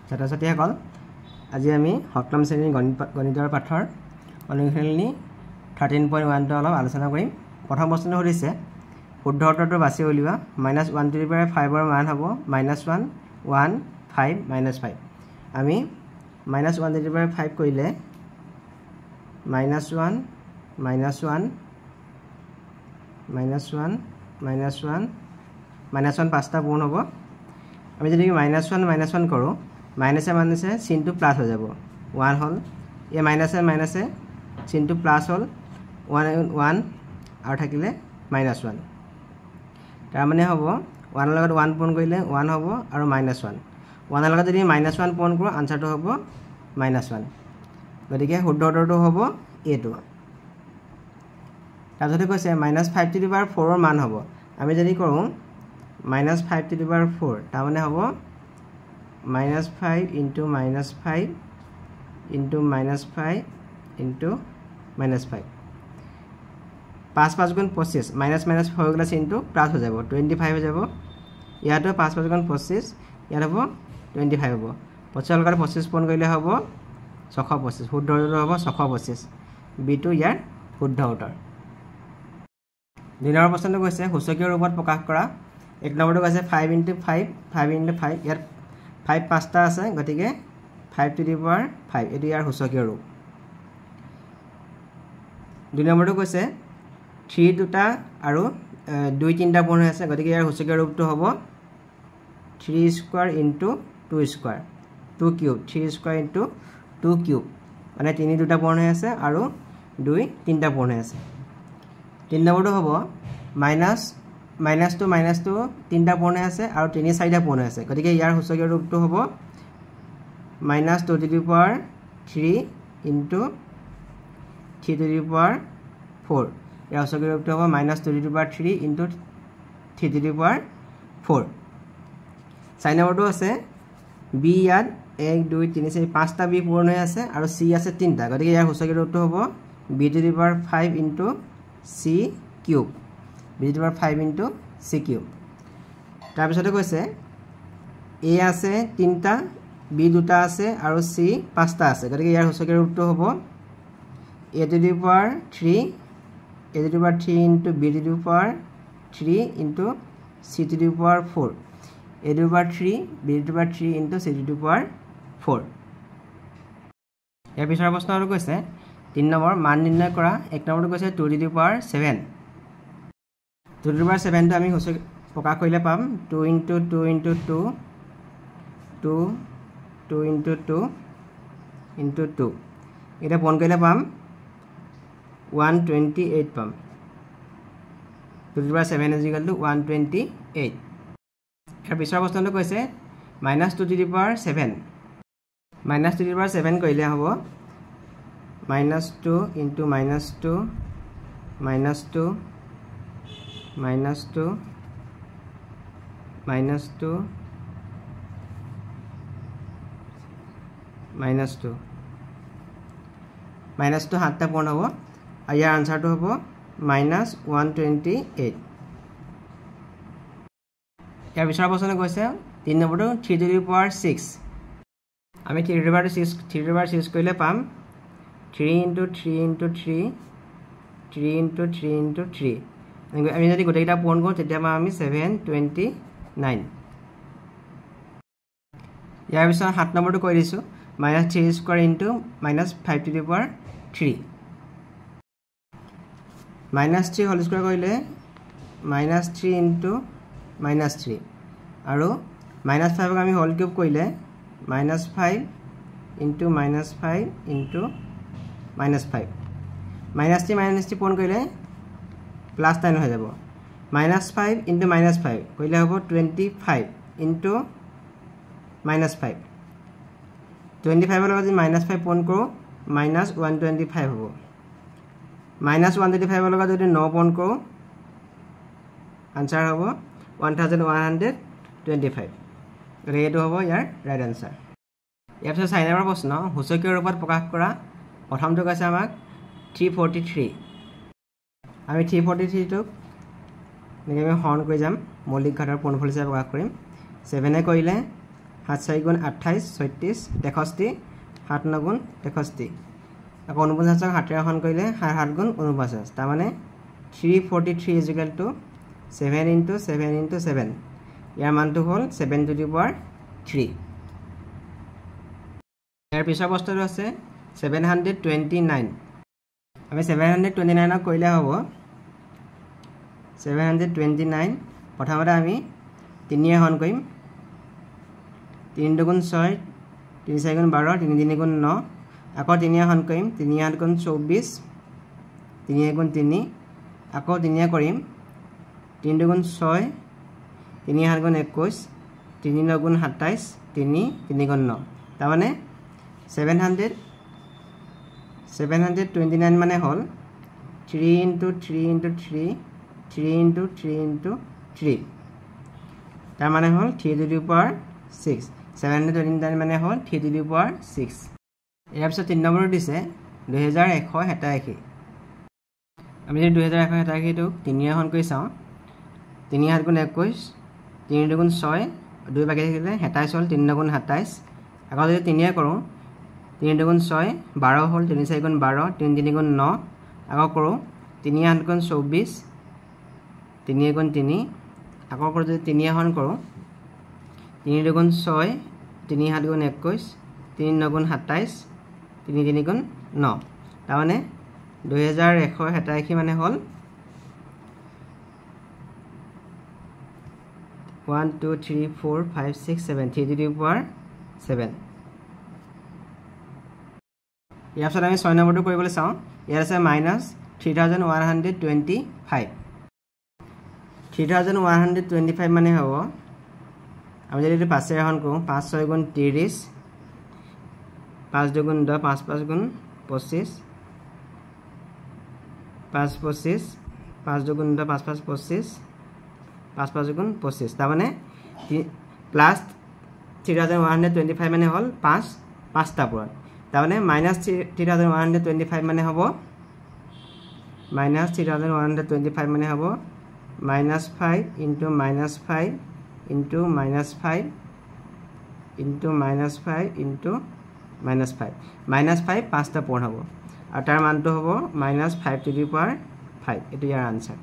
ছাত্ৰ-ছাত্ৰীসকল আজি আমি সপ্তম শ্ৰেণীৰ গণিতৰ পাঠৰ অনুশীলনী 13.1 অলপ আলোচনা কৰিম। প্ৰথম প্ৰশ্নটো সুধিছে শুদ্ধ উত্তৰটো বাছি উলিওৱা। -1 to the power 5 ৰ মান হ'ব -1 1 5 -5। আমি -1 to the power 5 কৰিলে -1 -1 -1 পাঁচটা পূৰণ হ'ব। আমি যদি -1 কৰোঁ মাইনাছে মাইনাছে চিনটো প্লাছ হৈ যাব 1 হ'ল এই মাইনাছে চিনটো প্লাছ হ'ল 1 আৰু থাকিলে -1 তাৰ মানে হ'ব 1 ৰ লগত 1 পূৰণ কৰিলে 1 হ'ব আৰু -1 1 ৰ লগত যদি -1 পূৰণ কৰোঁ আনচাৰটো হ'ব -1 গতিকে শুদ্ধ উত্তৰটো হ'ব এইটো। তাৰপিছতে কৈছে -5 to the power 4 ৰ মান হ'ব। আমি যদি কৰোঁ -5 to the power 4 তাৰমানে হ'ব -5 into -5 into -5 into -5 5 5 গুণ 25 মাইনাছ হৈ গ'লে চিনটো প্লাছ হৈ যাব 25 হৈ যাব। ইয়াতো 5 5 গুণ 25 ইয়াত হ'ব 25 হ'ব। 25 লগত 25 পূৰণ কৰিলে হ'ব 625 শুদ্ধ উত্তৰ হ'ব 625 বিটো ইয়াৰ শুদ্ধ উত্তৰ। 2 নম্বৰ প্ৰশ্নটো কৈছে সূচকীয় ৰূপত প্ৰকাশ কৰা। 1 নম্বৰটো কৈছে 5 into 5 5 into 5 ইয়াত 5 পাঁচটা আছে গতিকে 5 to the power 5 এইটো ইয়াৰ সূচকীয় ৰূপ। 2 নম্বৰটো কৈছে 3 দুটা আৰু 2 তিনিটা পূৰণ হৈ আছে গতিকে ইয়াৰ সূচকীয় ৰূপটো হ'ব 3 square into 2 square 2 cube 3 square into 2 cube মানে 3 দুটা পূৰণ হৈ আছে আৰু 2 তিনিটা পূৰণ হৈ আছে। 3 নম্বৰটো হ'ব -2 তিনিটা পূৰণ হৈ আছে আৰু 3 চাৰিটা পূৰণ হৈ আছে গতিকে ইয়াৰ সূচকীয় ৰূপটো হ'ব -2 to the power 3 into 3 to the power 4 ইয়াৰ সূচকীয় ৰূপটো হ'ব -2 to the power 3 into 3 to the power 4। 4 নম্বৰটো আছে বি ইয়াত 1 2 3 4 5টা বি পূৰণ হৈ আছে আৰু চি আছে 3টা গতিকে ইয়াৰ সূচকীয় ৰূপটো হ'ব b to the power 5 into c cube b to the power 5 into c cube. তাৰপিছতে কৈছে a আছে 3টা b 2টা আছে আৰু c 5টা আছে গতিকে ইয়াৰ সূচকীয় ৰূপটো হ'ব a to the power 3 into b to the power 3 into c to the power 4 a to the power 3 b to the power 3 into c to the power 4। ইয়াৰ পিছৰ প্ৰশ্নটো কৈছে 3 নম্বৰ মান নিৰ্ণয় কৰা। 1 নম্বৰটো কৈছে 2 to the power 7 2 to the power 7টো আমি প্ৰকাশ কৰিলে পাম 2 into 2 into 2 2 2 into 2 into 2 এটা পূৰণ কৰিলে পাম 128 পাম 2 to the power 7 is equal to 128। ইয়াৰ পিছৰ প্ৰশ্নটো কৈছে -2 to the power 7 -2 to the power 7 কৰিলে হ'ব -2 into -2 -2 -2 -2 -2 7টা পূৰণ হ'ব আৰু ইয়াৰ আনচাৰটো হ'ব -128। ইয়াৰ পিছৰ প্ৰশ্ন কৈছে 3 নম্বৰটো 3 to the power 6 আমি 3 to the power 6 কৰিলে পাম 3 into 3 into 3 3 into 3 into 3 আমি যদি গোটেইকেইটা পূৰণ কৰোঁ তেতিয়া আমি 729। ইয়াৰ পিছত 7 নম্বৰটো কৈ দিছোঁ -3 square into -5 to the power 3 -3 whole square কৰিলে -3 into -3 আৰু -5ক আমি হোল কিউব কৰিলে -5 into -5 into -5 -3 পূৰণ কৰিলে +10 হৈ যাব -5 into -5 কৰিলে হ'ব 25 into -5 25ৰ লগত যদি -5 পূৰণ কৰোঁ -125 হ'ব -125ৰ লগত যদি 9 পূৰণ কৰোঁ আনচাৰ হ'ব 1125 গতিকে এইটো হ'ব ইয়াৰ ৰাইট আনচাৰ। ইয়াৰ পিছত 4 নম্বৰ প্ৰশ্ন সূচকীয় ৰূপত প্ৰকাশ কৰা। প্ৰথমটো কৈছে আমাক 343 আমি 343টোক এনেকৈ আমি হৰণ কৰি যাম মৌলিক ঘাতৰ পূৰ্ণফল হিচাপে প্ৰকাশ কৰিম 7 কৰিলে 7 4 গুণ 28 36 63 7 9 গুণ 63 আকৌ 49 7 এখন কৰিলে 7 গুণ 49 তাৰ মানে 343 is equal to 7 into 7 into 7 ইয়াৰ মানটো হ'ল 7 to the power 3 ইয়াৰ পিছৰ বস্তুটো আছে 729 আমি 729 কৰিলে হ'ব 729 প্ৰথমতে আমি 3 এখন কৰিম 3 2 গুণ 6 3 4 গুণ 12 3 3 গুণ 9 আকৌ 3 এখন কৰিম 3 8 গুণ 24 3 গুণ 3 আকৌ 3 কৰিম 3 2 গুণ 6 3 7 গুণ 21 3 9 গুণ 27 3 3 গুণ 9 তাৰ মানে 729 মানে হ'ল 3 into 3 into 3 3 into 3 into 3 তাৰ মানে হ'ল 3 to the power 6 729 মানে হ'ল 3 to the power 6 ইয়াৰ পিছত 3 নম্বৰটো দিছে 2187 আমি যদি 2187 টোক 3 এখন কৰি চাওঁ 3 7 গুণ 21 3 2 গুণ 6 2 বাকি থাকিলে 27 হ'ল 3 9 গুণ 27 আকৌ যদি 3 কৰোঁ 3 2 গুণ 6 12 হ'ল 3 4 গুণ 12 3 3 গুণ 9 আকৌ কৰোঁ 3 8 গুণ 24 3 গুণ 3 আকৌ কৰোঁ যদি 3 এখন কৰোঁ 3 2 গুণ 6 3 7 গুণ 21 3 9 গুণ 27 3 3 গুণ 9 তাৰ মানে 2187 মানে হ'ল 1 2 3 4 5 6 7 3 to the power 7 ইয়াৰ পিছত আমি 6 নম্বৰটো কৰিবলৈ চাওঁ ইয়াৰ আছে -3125 3125 মানে হ'ব আমি যদি 5 এখন কৰোঁ 5 6 গুণ 30 5 2 গুণ 10 5 5 গুণ 25 5 25 5 2 গুণ 10 5 5 25 5 5 গুণ 25 তাৰ মানে প্লাছ 3125 মানে হ'ল 5টা পূৰণ তাৰ মানে -3125 মানে হ'ব -3125 মানে হ'ব -5 into -5 into -5 into -5 into -5 -5 5টা পূৰণ হ'ব আৰু তাৰ মানটো হ'ব -5 to the power 5 এইটো ইয়াৰ আনসাৰ